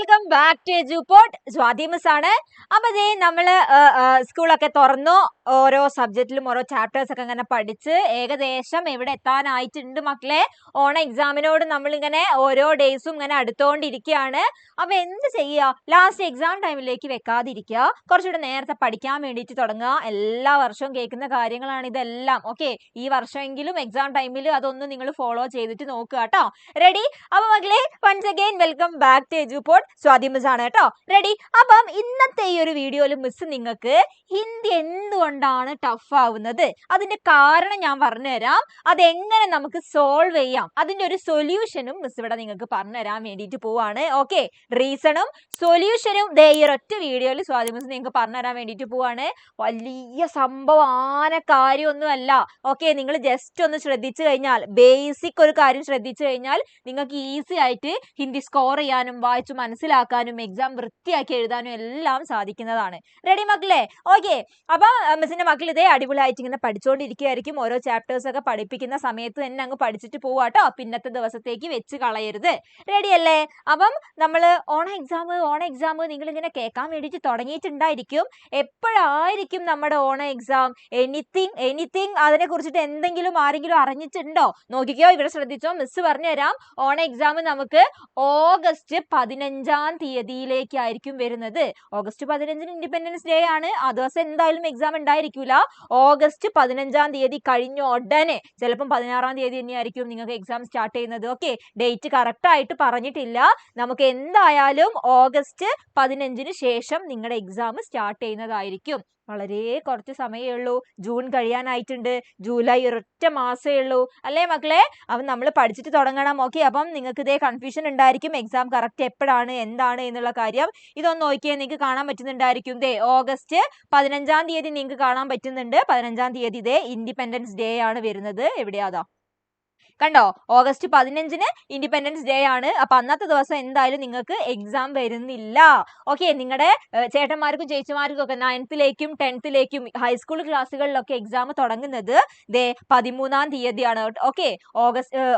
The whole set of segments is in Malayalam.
Welcome back to Edupod. Swathi miss ആണ്. അപ്പൊ ദേ നമ്മള് സ്കൂളൊക്കെ തുറന്നു, ഓരോ സബ്ജക്റ്റിലും ഓരോ ചാപ്റ്റേഴ്സ് ഒക്കെ ഇങ്ങനെ പഠിച്ച് ഏകദേശം എവിടെ എത്താനായിട്ടുണ്ട് മക്കളെ. ഓണ എക്സാമിനോട് നമ്മളിങ്ങനെ ഓരോ ഡേയ്സും ഇങ്ങനെ അടുത്തോണ്ടിരിക്കുകയാണ്. അപ്പൊ എന്ത് ചെയ്യുക, ലാസ്റ്റ് എക്സാം ടൈമിലേക്ക് വെക്കാതിരിക്കുക, കുറച്ചുകൂടെ നേരത്തെ പഠിക്കാൻ വേണ്ടിയിട്ട് തുടങ്ങുക. എല്ലാ വർഷവും കേൾക്കുന്ന കാര്യങ്ങളാണ് ഇതെല്ലാം. ഓക്കെ, ഈ വർഷമെങ്കിലും എക്സാം ടൈമിൽ അതൊന്ന് നിങ്ങൾ ഫോളോ ചെയ്തിട്ട് നോക്കുക കേട്ടോ. റെഡി? അപ്പൊ മക്കളെ, once again welcome back to Edupod. Swathi miss ആണ് കേട്ടോ. റെഡി? അപ്പം ഇന്നത്തെ ഈ ഒരു വീഡിയോയിൽ മിസ് നിങ്ങൾക്ക് ഹിന്ദി എന്തുകൊണ്ടാണ് ടഫ് ആവുന്നത്, അതിന്റെ കാരണം ഞാൻ പറഞ്ഞുതരാം. അതെങ്ങനെ നമുക്ക് സോൾവ് ചെയ്യാം, അതിന്റെ ഒരു സൊല്യൂഷനും മിസ് ഇവിടെ നിങ്ങൾക്ക് പറഞ്ഞുതരാൻ വേണ്ടിയിട്ട് പോവാണ്. ഓക്കെ, റീസണും സൊല്യൂഷനും ദേ ഈ ഒറ്റ വീഡിയോയിൽ സ്വാതി മിസ് നിങ്ങൾക്ക് പറഞ്ഞുതരാൻ വേണ്ടിയിട്ട് പോവാണ്. വലിയ സംഭവം കാര്യമൊന്നും അല്ല. ഓക്കെ, നിങ്ങൾ ജസ്റ്റ് ഒന്ന് ശ്രദ്ധിച്ചു കഴിഞ്ഞാൽ, ബേസിക് ഒരു കാര്യം ശ്രദ്ധിച്ചു കഴിഞ്ഞാൽ നിങ്ങൾക്ക് ഈസി ആയിട്ട് ഹിന്ദി സ്കോർ ചെയ്യാനും വായിച്ചു മനസ്സിലാക്കാനും എക്സാം വൃത്തിയാക്കി എഴുതാനും എല്ലാം സാധിക്കുന്നതാണ്. റെഡി മക്കളെ? ഓക്കെ, അപ്പൊ മിസ്സിന്റെ മക്കൾ ഇതേ അടിപൊളിയായിട്ട് ഇങ്ങനെ പഠിച്ചുകൊണ്ടിരിക്കുകയായിരിക്കും. ഓരോ ചാപ്റ്റേഴ്സ് ഒക്കെ പഠിപ്പിക്കുന്ന സമയത്ത് തന്നെ അങ്ങ് പഠിച്ചിട്ട് പോവാട്ടോ, പിന്നത്തെ ദിവസത്തേക്ക് വെച്ച് കളയരുത്. റെഡി അല്ലേ? അപ്പം നമ്മള് ഓണ എക്സാം നിങ്ങൾ ഇങ്ങനെ കേൾക്കാൻ വേണ്ടിയിട്ട് തുടങ്ങിയിട്ടുണ്ടായിരിക്കും. എപ്പോഴായിരിക്കും നമ്മുടെ ഓണ എക്സാം? എനിത്തിങ് അതിനെ കുറിച്ചിട്ട് എന്തെങ്കിലും ആരെങ്കിലും അറിഞ്ഞിട്ടുണ്ടോ? നോക്കിക്കോ, ഇവിടെ ശ്രദ്ധിച്ചോ, മിസ് പറഞ്ഞുതരാം. ഓണ എക്സാം നമുക്ക് ഓഗസ്റ്റ് 15-ാം തീയതിയിലേക്കായിരിക്കും വരുന്നത്. ഓഗസ്റ്റ് 15-ന് ഇൻഡിപെൻഡൻസ് ഡേ ആണ്. ആ ദിവസം എന്തായാലും എക്സാം ഉണ്ടായിരിക്കൂല. ഓഗസ്റ്റ് 15-ാം തീയതി കഴിഞ്ഞ ഉടനെ, ചിലപ്പം 16-ാം തീയതി തന്നെയായിരിക്കും നിങ്ങൾക്ക് എക്സാം സ്റ്റാർട്ട് ചെയ്യുന്നത്. ഓക്കെ, ഡേറ്റ് കറക്റ്റ് ആയിട്ട് പറഞ്ഞിട്ടില്ല. നമുക്ക് എന്തായാലും ഓഗസ്റ്റ് 15-ന് ശേഷം നിങ്ങളുടെ എക്സാം സ്റ്റാർട്ട് ചെയ്യുന്നതായിരിക്കും. വളരെ കുറച്ച് സമയമേ ഉള്ളൂ. ജൂൺ കഴിയാനായിട്ടുണ്ട്. ജൂലൈ ഒരൊറ്റ മാസമേ ഉള്ളൂ അല്ലേ മക്കളെ? അപ്പം നമ്മൾ പഠിച്ചിട്ട് തുടങ്ങണം. ഓക്കെ, അപ്പം നിങ്ങൾക്ക് ഇതേ കൺഫ്യൂഷൻ ഉണ്ടായിരിക്കും, എക്സാം കറക്റ്റ് എപ്പോഴാണ് എന്താണ് എന്നുള്ള കാര്യം. ഇതൊന്ന് നോക്കിയാൽ നിങ്ങൾക്ക് കാണാൻ പറ്റുന്നുണ്ടായിരിക്കും. ദേ ഓഗസ്റ്റ് 15-ാം തീയതി നിങ്ങൾക്ക് കാണാൻ പറ്റുന്നുണ്ട്. 15-ാം തീയതി ഇതേ ഇൻഡിപെൻഡൻസ് ഡേ ആണ് വരുന്നത്. എവിടെയാതാ കണ്ടോ? ഓഗസ്റ്റ് 15-ന് ഇൻഡിപെൻഡൻസ് ഡേ ആണ്. അപ്പൊ അന്നത്തെ ദിവസം എന്തായാലും നിങ്ങൾക്ക് എക്സാം വരുന്നില്ല. ഓക്കെ, നിങ്ങളുടെ ചേട്ടന്മാർക്കും ചേച്ചിമാർക്കും ഒക്കെ 9th-ലേക്കും 10th-ലേക്കും ഹൈസ്കൂൾ ക്ലാസ്സുകളിലൊക്കെ എക്സാം തുടങ്ങുന്നത് ദേ 13-ാം തീയതിയാണ്. ഓക്കെ,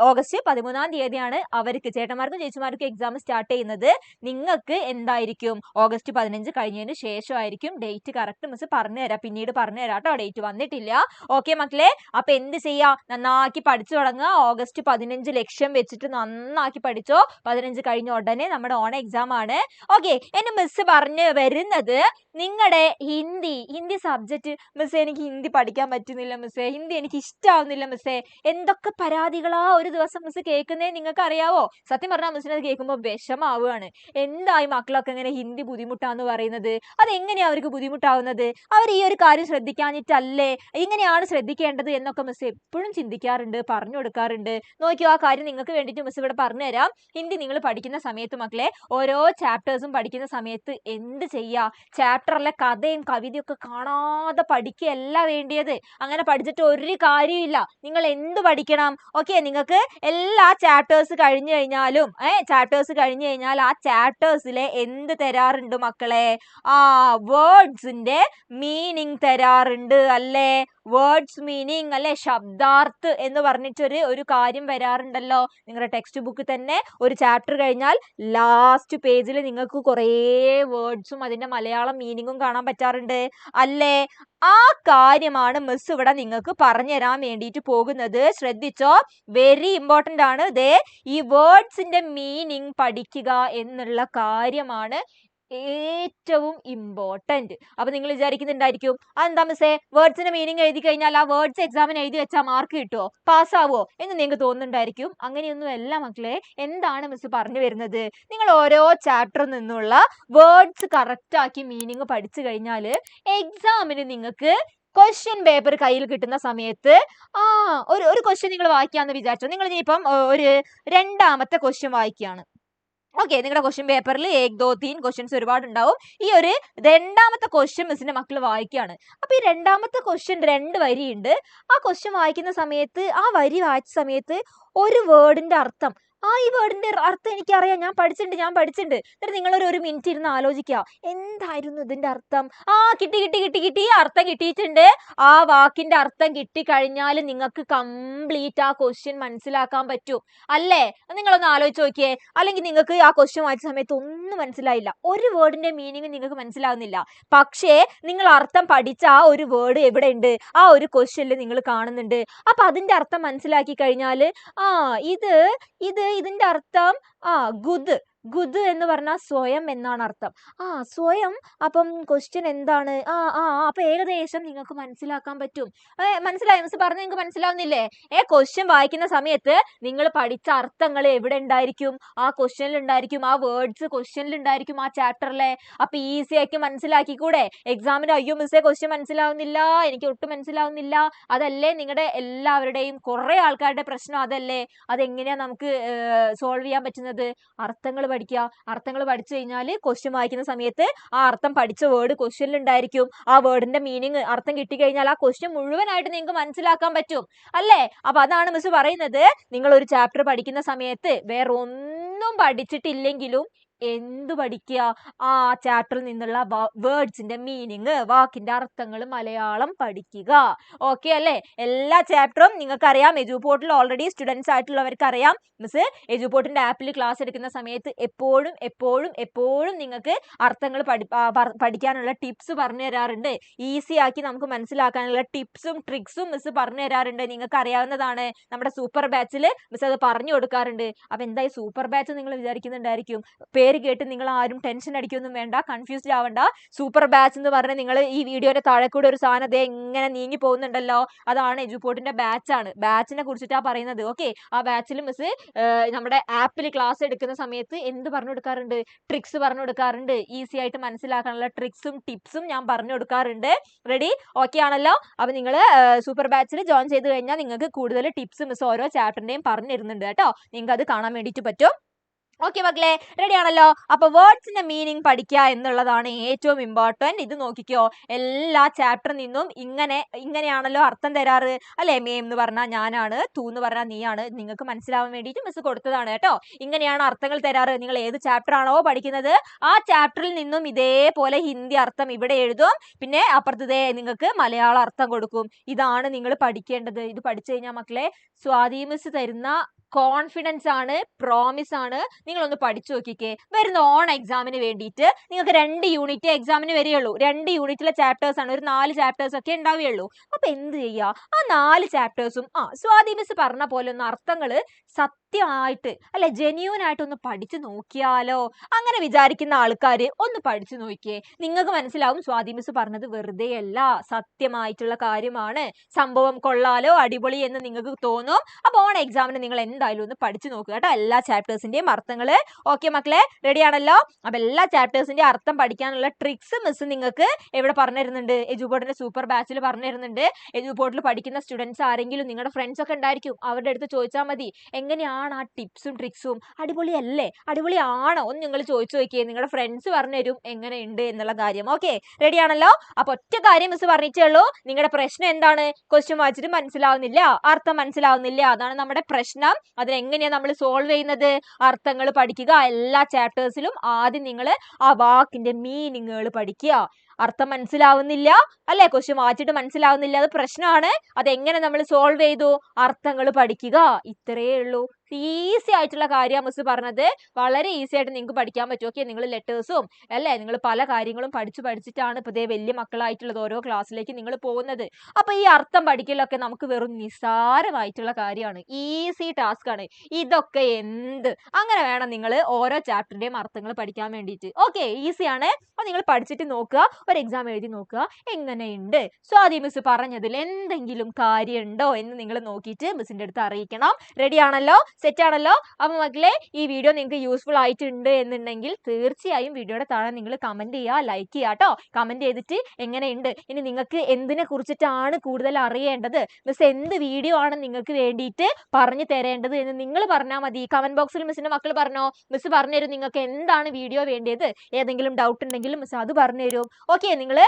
ഓഗസ്റ്റ് 13-ാം തീയതിയാണ് അവർക്ക്, ചേട്ടന്മാർക്കും ചേച്ചിമാർക്കും എക്സാം സ്റ്റാർട്ട് ചെയ്യുന്നത്. നിങ്ങൾക്ക് എന്തായിരിക്കും? ഓഗസ്റ്റ് 15 കഴിഞ്ഞതിന് ശേഷമായിരിക്കും. ഡേറ്റ് കറക്റ്റ് മിസ് പറഞ്ഞുതരാം, പിന്നീട് പറഞ്ഞുതരാം കേട്ടോ. ഡേറ്റ് വന്നിട്ടില്ല. ഓക്കെ മക്കളെ, അപ്പൊ എന്ത് ചെയ്യാ? നന്നാക്കി പഠിച്ചു തുടങ്ങുക. ഓഗസ്റ്റ് 15 ലക്ഷ്യം വെച്ചിട്ട് നന്നാക്കി പഠിച്ചോ. 15 കഴിഞ്ഞ ഉടനെ നമ്മുടെ ഓണ എക്സാം ആണ്. ഓക്കെ, എന്നെ മിസ് പറഞ്ഞു വരുന്നത്, നിങ്ങളുടെ ഹിന്ദി സബ്ജക്റ്റ് മിസ്സേ, എനിക്ക് ഹിന്ദി പഠിക്കാൻ പറ്റുന്നില്ല മിസ്സേ, ഹിന്ദി എനിക്ക് ഇഷ്ടാവുന്നില്ല മിസ്സേ, എന്തൊക്കെ പരാതികളാ ഒരു ദിവസം മിസ് കേൾക്കുന്നേ നിങ്ങൾക്ക് അറിയാവോ? സത്യം പറഞ്ഞാൽ മിസ്സിനെ അത് കേൾക്കുമ്പോൾ വിഷമാവുകയാണ്. എന്തായി മക്കളൊക്കെ ഇങ്ങനെ ഹിന്ദി ബുദ്ധിമുട്ടാന്ന് പറയുന്നത്? അതെങ്ങനെയാ അവർക്ക് ബുദ്ധിമുട്ടാവുന്നത്? അവർ ഈ ഒരു കാര്യം ശ്രദ്ധിക്കാഞ്ഞിട്ടല്ലേ? ഇങ്ങനെയാണ് ശ്രദ്ധിക്കേണ്ടത് എന്നൊക്കെ മിസ് എപ്പോഴും ചിന്തിക്കാറുണ്ട്, പറഞ്ഞു കൊടുക്കാറുണ്ട്. നോക്കിയോ, ആ കാര്യം നിങ്ങൾക്ക് വേണ്ടിയിട്ട് മിസ് ഇവിടെ പറഞ്ഞുതരാം. ഹിന്ദി നിങ്ങൾ പഠിക്കുന്ന സമയത്ത് മക്കളെ, ഓരോ ചാപ്റ്റേഴ്സും പഠിക്കുന്ന സമയത്ത് എന്ത് ചെയ്യുക? ചാപ്റ്ററിലെ കഥയും കവിതയും ഒക്കെ കാണാതെ പഠിക്കുകയല്ല വേണ്ടിയത്. അങ്ങനെ പഠിച്ചിട്ട് ഒരു കാര്യമില്ല. നിങ്ങൾ എന്ത് പഠിക്കണം? ഓക്കെ, നിങ്ങൾക്ക് എല്ലാ ചാപ്റ്റേഴ്സ് കഴിഞ്ഞു കഴിഞ്ഞാലും ആ ചാപ്റ്റേഴ്സിലെ എന്ത് തരാറുണ്ട് മക്കളെ? വേർഡ്സിന്റെ മീനിങ് തരാറുണ്ട് അല്ലേ? വേർഡ്സ് മീനിങ് അല്ലെ, ശബ്ദാർത്ഥ് എന്ന് പറഞ്ഞിട്ടൊരു കാര്യം വരാറുണ്ടല്ലോ നിങ്ങളുടെ ടെക്സ്റ്റ് ബുക്ക് തന്നെ. ഒരു ചാപ്റ്റർ കഴിഞ്ഞാൽ ലാസ്റ്റ് പേജിൽ നിങ്ങൾക്ക് കുറേ വേർഡ്സും അതിന്റെ മലയാളം മീനിങ്ങും കാണാൻ പറ്റാറുണ്ട് അല്ലേ? ആ കാര്യമാണ് മിസ് ഇവിടെ നിങ്ങൾക്ക് പറഞ്ഞു തരാൻ വേണ്ടിയിട്ട് പോകുന്നത്. ശ്രദ്ധിച്ചോ, വെരി ഇമ്പോർട്ടന്റ് ആണ്. ദേ ഈ വേർഡ്സിന്റെ മീനിങ് പഠിക്കുക എന്നുള്ള കാര്യമാണ് ഏറ്റവും ഇമ്പോർട്ടന്റ്. അപ്പൊ നിങ്ങൾ വിചാരിക്കുന്നുണ്ടായിരിക്കും, അതെന്താ മിസ്സേ, വേർഡ്സിന്റെ മീനിങ് എഴുതി കഴിഞ്ഞാൽ ആ വേർഡ്സ് എക്സാമിന് എഴുതി വെച്ചാൽ മാർക്ക് കിട്ടുമോ, പാസ്സാവോ എന്ന് നിങ്ങൾക്ക് തോന്നുന്നുണ്ടായിരിക്കും. അങ്ങനെയൊന്നും അല്ല മക്കളെ. എന്താണ് മിസ് പറഞ്ഞു വരുന്നത്? നിങ്ങൾ ഓരോ ചാപ്റ്ററിൽ നിന്നുള്ള വേർഡ്സ് കറക്റ്റ് ആക്കി മീനിങ് പഠിച്ചു കഴിഞ്ഞാൽ എക്സാമിന് നിങ്ങൾക്ക് ക്വസ്റ്റ്യൻ പേപ്പർ കയ്യിൽ കിട്ടുന്ന സമയത്ത് ഒരു ക്വസ്റ്റ്യൻ നിങ്ങൾ വായിക്കാന്ന് വിചാരിച്ചോ. നിങ്ങൾ ഇനിയിപ്പം ഒരു 2ാമത്തെ ക്വസ്റ്റ്യൻ വായിക്കുകയാണ്. ഓക്കെ, നിങ്ങളുടെ ക്വസ്റ്റ്യൻ പേപ്പറിൽ 1, 2, 3 ക്വസ്റ്റ്യൻസ് ഒരുപാട് ഉണ്ടാവും. ഈ ഒരു 2ാമത്തെ ക്വസ്റ്റ്യൻ മിസ്സിന്റെ മക്കൾ വായിക്കുകയാണ്. അപ്പൊ ഈ 2ാമത്തെ ക്വസ്റ്റ്യൻ 2 വരിയുണ്ട്. ആ ക്വസ്റ്റ്യൻ വായിക്കുന്ന സമയത്ത്, ആ വരി വായിച്ച സമയത്ത് ഒരു വേർഡിന്റെ അർത്ഥം ഈ വേർഡിന്റെ അർത്ഥം എനിക്കറിയാം, ഞാൻ പഠിച്ചിട്ടുണ്ട്. എന്നിട്ട് നിങ്ങളൊരു മിനിറ്റ് ഇരുന്ന് ആലോചിക്കുക, എന്തായിരുന്നു ഇതിന്റെ അർത്ഥം? കിട്ടി, അർത്ഥം കിട്ടിയിട്ടുണ്ട്. ആ വാക്കിന്റെ അർത്ഥം കിട്ടിക്കഴിഞ്ഞാൽ നിങ്ങൾക്ക് കംപ്ലീറ്റ് ആ ക്വസ്റ്റ്യൻ മനസ്സിലാക്കാൻ പറ്റും അല്ലേ? നിങ്ങളൊന്ന് ആലോചിച്ച് നോക്കിയേ. അല്ലെങ്കിൽ നിങ്ങൾക്ക് ആ ക്വസ്റ്റ്യൻ വായിച്ച സമയത്ത് ഒന്നും മനസ്സിലായില്ല, ഒരു വേർഡിന്റെ മീനിങ് നിങ്ങൾക്ക് മനസ്സിലാവുന്നില്ല. പക്ഷേ നിങ്ങൾ അർത്ഥം പഠിച്ച ആ ഒരു വേർഡ് എവിടെ ഉണ്ട്? ആ ഒരു ക്വസ്റ്റ്യനിൽ നിങ്ങൾ കാണുന്നുണ്ട്. അപ്പൊ അതിന്റെ അർത്ഥം മനസ്സിലാക്കി കഴിഞ്ഞാൽ ഇതിന്റെ അർത്ഥം ഗുദ് എന്ന് പറഞ്ഞാൽ സ്വയം എന്നാണ് അർത്ഥം. സ്വയം. അപ്പം ക്വസ്റ്റ്യൻ എന്താണ്? അപ്പൊ ഏകദേശം നിങ്ങൾക്ക് മനസ്സിലാക്കാൻ പറ്റും. മനസ്സിലായി? മിസ് പറഞ്ഞ നിങ്ങൾക്ക് മനസ്സിലാവുന്നില്ലേ? ക്വസ്റ്റ്യൻ വായിക്കുന്ന സമയത്ത് നിങ്ങൾ പഠിച്ച അർത്ഥങ്ങൾ എവിടെ ഉണ്ടായിരിക്കും? ആ ക്വസ്റ്റ്യനിൽ ഉണ്ടായിരിക്കും. ആ വേർഡ്സ് ക്വസ്റ്റ്യനിൽ ഉണ്ടായിരിക്കും, ആ ചാപ്റ്ററിലെ. അപ്പൊ ഈസി ആക്കി മനസ്സിലാക്കിക്കൂടെ? എക്സാമിന് അയ്യോ മിസ്സേ ക്വസ്റ്റ്യൻ മനസ്സിലാവുന്നില്ല, എനിക്ക് ഒട്ടും മനസ്സിലാവുന്നില്ല, അതല്ലേ നിങ്ങളുടെ എല്ലാവരുടെയും കുറെ ആൾക്കാരുടെ പ്രശ്നം? അതല്ലേ? അതെങ്ങനെയാ നമുക്ക് സോൾവ് ചെയ്യാൻ പറ്റുന്നത്? അർത്ഥങ്ങൾ പഠിക്കുക. അർത്ഥങ്ങൾ പഠിച്ചു കഴിഞ്ഞാൽ ക്വസ്റ്റ്യൻ വായിക്കുന്ന സമയത്ത് ആ അർത്ഥം പഠിച്ച വേർഡ് ക്വസ്റ്റ്യനിൽ ഉണ്ടായിരിക്കും. ആ വേർഡിന്റെ മീനിങ് അർത്ഥം കിട്ടിക്കഴിഞ്ഞാൽ ആ ക്വസ്റ്റ്യൻ മുഴുവനായിട്ട് നിങ്ങൾക്ക് മനസ്സിലാക്കാൻ പറ്റും അല്ലേ? അപ്പൊ അതാണ് മിസ് പറയുന്നത്, നിങ്ങൾ ഒരു ചാപ്റ്റർ പഠിക്കുന്ന സമയത്ത് വേറെ ഒന്നും പഠിച്ചിട്ടില്ലെങ്കിലും എന്തു പഠിക്കുക? ആ ചാപ്റ്ററിൽ നിന്നുള്ള വേർഡ്സിന്റെ മീനിങ്, വാക്കിന്റെ അർത്ഥങ്ങൾ മലയാളം പഠിക്കുക. ഓക്കെ അല്ലേ? എല്ലാ ചാപ്റ്ററും നിങ്ങൾക്കറിയാം. എജുപോർട്ടിൽ ഓൾറെഡി സ്റ്റുഡൻസ് ആയിട്ടുള്ളവർക്ക് അറിയാം. മിസ് എജുപോർട്ടിന്റെ ആപ്പിൽ ക്ലാസ് എടുക്കുന്ന സമയത്ത് എപ്പോഴും നിങ്ങൾക്ക് അർത്ഥങ്ങൾ പഠിക്കാനുള്ള ടിപ്സ് പറഞ്ഞു തരാറുണ്ട്. ഈസി ആക്കി നമുക്ക് മനസ്സിലാക്കാനുള്ള ടിപ്സും ട്രിക്സും മിസ് പറഞ്ഞു തരാറുണ്ട്. നിങ്ങൾക്ക് അറിയാവുന്നതാണ്. നമ്മുടെ സൂപ്പർ ബാച്ചിൽ മിസ് അത് പറഞ്ഞു കൊടുക്കാറുണ്ട്. അപ്പൊ എന്തായി സൂപ്പർ ബാച്ച് നിങ്ങൾ വിചാരിക്കുന്നുണ്ടായിരിക്കും. പേര് കേട്ട് നിങ്ങൾ ആരും ടെൻഷൻ അടിക്കൊന്നും വേണ്ട, കൺഫ്യൂസ്ഡ് ആവണ്ട. സൂപ്പർ ബാച്ച് എന്ന് പറഞ്ഞ് നിങ്ങൾ ഈ വീഡിയോയുടെ താഴെ കൂടെ ഒരു സാധനം എങ്ങനെ നീങ്ങി പോകുന്നുണ്ടല്ലോ, അതാണ് എജുപോർട്ടിന്റെ ബാച്ചാണ്. ബാച്ചിനെ കുറിച്ചിട്ടാണ് പറയുന്നത്. ഓക്കെ, ആ ബാച്ചിൽ മിസ് നമ്മുടെ ആപ്പിൽ ക്ലാസ് എടുക്കുന്ന സമയത്ത് എന്ത് പറഞ്ഞു കൊടുക്കാറുണ്ട്? ട്രിക്സ് പറഞ്ഞു കൊടുക്കാറുണ്ട്. ഈസി ആയിട്ട് മനസ്സിലാക്കാനുള്ള ട്രിക്സും ടിപ്സും ഞാൻ പറഞ്ഞു കൊടുക്കാറുണ്ട്. റെഡി? ഓക്കെ ആണല്ലോ? അപ്പൊ നിങ്ങൾ സൂപ്പർ ബാച്ചിൽ ജോയിൻ ചെയ്ത് കഴിഞ്ഞാൽ നിങ്ങൾക്ക് കൂടുതൽ ടിപ്സ് മിസ് ഓരോ ചാപ്റ്ററിന്റെയും പറഞ്ഞു തരുന്നുണ്ട് കേട്ടോ. നിങ്ങൾക്ക് അത് കാണാൻ വേണ്ടിയിട്ട് പറ്റും. ഓക്കെ മക്കളെ, റെഡി ആണല്ലോ? അപ്പൊ വേർഡ്സിന്റെ മീനിങ് പഠിക്കുക എന്നുള്ളതാണ് ഏറ്റവും ഇമ്പോർട്ടന്റ്. ഇത് നോക്കിക്കോ, എല്ലാ ചാപ്റ്ററിൽ നിന്നും ഇങ്ങനെയാണല്ലോ അർത്ഥം തരാറ് അല്ലെ? മേം എന്ന് പറഞ്ഞാൽ ഞാനാണ്, തൂ എന്ന് പറഞ്ഞാൽ നീയാണ്. നിങ്ങൾക്ക് മനസ്സിലാവാൻ വേണ്ടിയിട്ട് മിസ് കൊടുത്തതാണ് കേട്ടോ. ഇങ്ങനെയാണ് അർത്ഥങ്ങൾ തരാറ്. നിങ്ങൾ ഏത് ചാപ്റ്റർ ആണോ പഠിക്കുന്നത് ആ ചാപ്റ്ററിൽ നിന്നും ഇതേപോലെ ഹിന്ദി അർത്ഥം ഇവിടെ എഴുതും. പിന്നെ അപ്പുറത്തതേ നിങ്ങൾക്ക് മലയാളം അർത്ഥം കൊടുക്കും. ഇതാണ് നിങ്ങൾ പഠിക്കേണ്ടത്. ഇത് പഠിച്ചു കഴിഞ്ഞാൽ മക്കളെ സ്വാതി മിസ് തരുന്ന കോൺഫിഡൻസ് ആണ്, പ്രോമിസ് ആണ്. നിങ്ങളൊന്ന് പഠിച്ചു നോക്കിക്കേ. വരുന്ന എക്സാമിന് വേണ്ടിയിട്ട് നിങ്ങൾക്ക് 2 യൂണിറ്റ് എക്സാമിന് വരികയുള്ളൂ. 2 യൂണിറ്റിലെ ചാപ്റ്റേഴ്സ് ആണ്, ഒരു 4 ചാപ്റ്റേഴ്സ് ഒക്കെ ഉണ്ടാവുകയുള്ളൂ. അപ്പൊ എന്ത് ചെയ്യുക? ആ 4 ചാപ്റ്റേഴ്സും സ്വാതി മിസ് പറഞ്ഞ പോലെ ഒന്ന് അർത്ഥങ്ങൾ സത്യമായിട്ട് അല്ലെ ജെന്യൂൻ ആയിട്ട് ഒന്ന് പഠിച്ചു നോക്കിയാലോ? അങ്ങനെ വിചാരിക്കുന്ന ആൾക്കാർ ഒന്ന് പഠിച്ചു നോക്കിയേ. നിങ്ങൾക്ക് മനസ്സിലാവും സ്വാതി മിസ് പറഞ്ഞത് വെറുതെ അല്ല, സത്യമായിട്ടുള്ള കാര്യമാണ്. സംഭവം കൊള്ളാലോ, അടിപൊളി എന്ന് നിങ്ങൾക്ക് തോന്നും. അപ്പൊ എക്സാമിന് നിങ്ങൾ എന്തായാലും ഒന്ന് പഠിച്ചു നോക്കുക കേട്ടോ, എല്ലാ ചാപ്റ്റേഴ്സിന്റെയും അർത്ഥങ്ങൾ. ഓക്കെ മക്കളെ, റെഡി ആണല്ലോ? അപ്പൊ എല്ലാ ചാപ്റ്റേഴ്സിന്റെ അർത്ഥം പഠിക്കാനുള്ള ട്രിക്സ് മിസ് നിങ്ങൾക്ക് എവിടെ പറഞ്ഞു തരുന്നുണ്ട്? എജുപോർട്ടിന്റെ സൂപ്പർ ബാച്ചിൽ പറഞ്ഞു തരുന്നുണ്ട്. എജുപോർട്ടിൽ പഠിക്കുന്ന സ്റ്റുഡൻസ് ആരെങ്കിലും നിങ്ങളുടെ ഫ്രണ്ട്സ് ഒക്കെ ഉണ്ടായിരിക്കും, അവരുടെ അടുത്ത് ചോദിച്ചാൽ മതി എങ്ങനെയാണ് ആ ടിപ്സും ട്രിക്സും. അടിപൊളിയല്ലേ? അടിപൊളിയാണോ ഒന്ന് നിങ്ങൾ ചോദിച്ചു നോക്കിയേ. നിങ്ങളുടെ ഫ്രണ്ട്സ് പറഞ്ഞു തരും എങ്ങനെയുണ്ട് എന്നുള്ള കാര്യം. ഓക്കെ, റെഡി ആണല്ലോ? അപ്പൊ ഒറ്റ കാര്യം മിസ് പറഞ്ഞിട്ടേ ഉള്ളൂ. നിങ്ങളുടെ പ്രശ്നം എന്താണ്? ക്വസ്റ്റ്യൻ വായിച്ചിട്ട് മനസ്സിലാവുന്നില്ല, അർത്ഥം മനസ്സിലാവുന്നില്ല, അതാണ് നമ്മുടെ പ്രശ്നം. അതിനെങ്ങനെയാ നമ്മൾ സോൾവ് ചെയ്യുന്നത്? അർത്ഥങ്ങൾ പഠിക്കുക. എല്ലാ ചാപ്റ്റേഴ്സിലും ആദ്യം നിങ്ങൾ ആ വാക്കിന്റെ മീനിങ്ങുകൾ പഠിക്കുക. അർത്ഥം മനസ്സിലാവുന്നില്ല അല്ലെ? ക്വസ്റ്റ്യൻ വായിച്ചിട്ട് മനസ്സിലാവുന്നില്ല, അത് പ്രശ്നമാണ്. അതെങ്ങനെ നമ്മൾ സോൾവ് ചെയ്തു? അർത്ഥങ്ങൾ പഠിക്കുക. ഇത്രയേ ഉള്ളൂ. ഈസി ആയിട്ടുള്ള കാര്യം മിസ് പറഞ്ഞത്. വളരെ ഈസി ആയിട്ട് നിങ്ങൾക്ക് പഠിക്കാൻ പറ്റും. ഓക്കെ, നിങ്ങൾ ലെറ്റേഴ്സും അല്ലേ, നിങ്ങൾ പല കാര്യങ്ങളും പഠിച്ചിട്ടാണ് ഇപ്പൊ വലിയ മക്കളായിട്ടുള്ളത് ഓരോ ക്ലാസ്സിലേക്ക് നിങ്ങൾ പോകുന്നത്. അപ്പൊ ഈ അർത്ഥം പഠിക്കലൊക്കെ നമുക്ക് വെറും നിസ്സാരമായിട്ടുള്ള കാര്യമാണ്, ഈസി ടാസ്ക് ആണ്. ഇതൊക്കെ എന്ത് അങ്ങനെ വേണം നിങ്ങൾ ഓരോ ചാപ്റ്ററിന്റെയും അർത്ഥങ്ങൾ പഠിക്കാൻ വേണ്ടിയിട്ട്. ഓക്കെ, ഈസിയാണ്. അപ്പൊ നിങ്ങൾ പഠിച്ചിട്ട് നോക്കുക, ഒരു എക്സാം എഴുതി നോക്കുക എങ്ങനെയുണ്ട്. സ്വാതി മിസ് പറഞ്ഞതിൽ എന്തെങ്കിലും കാര്യമുണ്ടോ എന്ന് നിങ്ങൾ നോക്കിയിട്ട് മിസ്സിന്റെ അടുത്ത് അറിയിക്കണം. റെഡി ആണല്ലോ? സെറ്റ് ആണല്ലോ? അപ്പൊ മക്കളെ, ഈ വീഡിയോ നിങ്ങൾക്ക് യൂസ്ഫുൾ ആയിട്ടുണ്ട് എന്നുണ്ടെങ്കിൽ തീർച്ചയായും വീഡിയോയുടെ താഴെ നിങ്ങൾ കമന്റ് ചെയ്യുക, ലൈക്ക് ചെയ്യുക കേട്ടോ. കമന്റ് ചെയ്തിട്ട് എങ്ങനെയുണ്ട്, ഇനി നിങ്ങൾക്ക് എന്തിനെ കുറിച്ചിട്ടാണ് കൂടുതൽ അറിയേണ്ടത്, മിസ് എന്ത് വീഡിയോ ആണ് നിങ്ങൾക്ക് വേണ്ടിയിട്ട് പറഞ്ഞു തരേണ്ടത് എന്ന് നിങ്ങൾ പറഞ്ഞാൽ മതി. കമന്റ് ബോക്സിൽ മിസ്സിന്റെ മക്കൾ പറഞ്ഞോ, മിസ് പറഞ്ഞുതരും നിങ്ങൾക്ക് എന്താണ് വീഡിയോ വേണ്ടത്. ഏതെങ്കിലും ഡൗട്ട് ഉണ്ടെങ്കിൽ മിസ് അത് പറഞ്ഞുതരും. ഓക്കെ, നിങ്ങൾ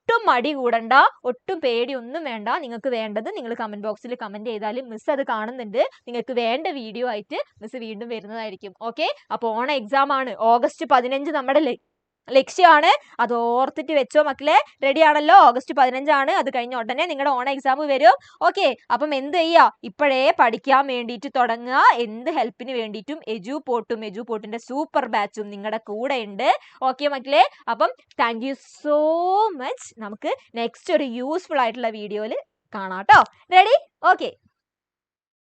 ഒട്ടും മടി കൂടണ്ട, ഒട്ടും പേടിയൊന്നും വേണ്ട. നിങ്ങൾക്ക് വേണ്ടത് നിങ്ങൾ കമന്റ് ബോക്സിൽ കമന്റ് ചെയ്താലും മിസ് അത് കാണുന്നുണ്ട്. നിങ്ങൾക്ക് വേണ്ട വീഡിയോ ആയിട്ട് മിസ് വീണ്ടും വരുന്നതായിരിക്കും. ഓക്കെ, അപ്പോൾ ഓണ എക്സാം ആണ്, August 15 നമ്മുടെ ലക്ഷ്യമാണ്. അത് ഓർത്തിട്ട് വെച്ചോ മക്കളെ. റെഡി ആണല്ലോ? August 15 ആണ്. അത് കഴിഞ്ഞ ഉടനെ നിങ്ങളുടെ ഓണ എക്സാം വരും. ഓക്കെ, അപ്പം എന്ത് ചെയ്യുക, ഇപ്പോഴേ പഠിക്കാൻ വേണ്ടിയിട്ട് തുടങ്ങുക. എന്ത് ഹെൽപ്പിന് വേണ്ടിയിട്ടും എജുപോർട്ടിന്റെ സൂപ്പർ ബാച്ചും നിങ്ങളുടെ കൂടെ ഉണ്ട്. ഓക്കെ മക്കളെ, അപ്പം താങ്ക് യു സോ മച്ച്. നമുക്ക് നെക്സ്റ്റ് ഒരു യൂസ്ഫുൾ ആയിട്ടുള്ള വീഡിയോയിൽ കാണാം കേട്ടോ. റെഡി? ഓക്കെ.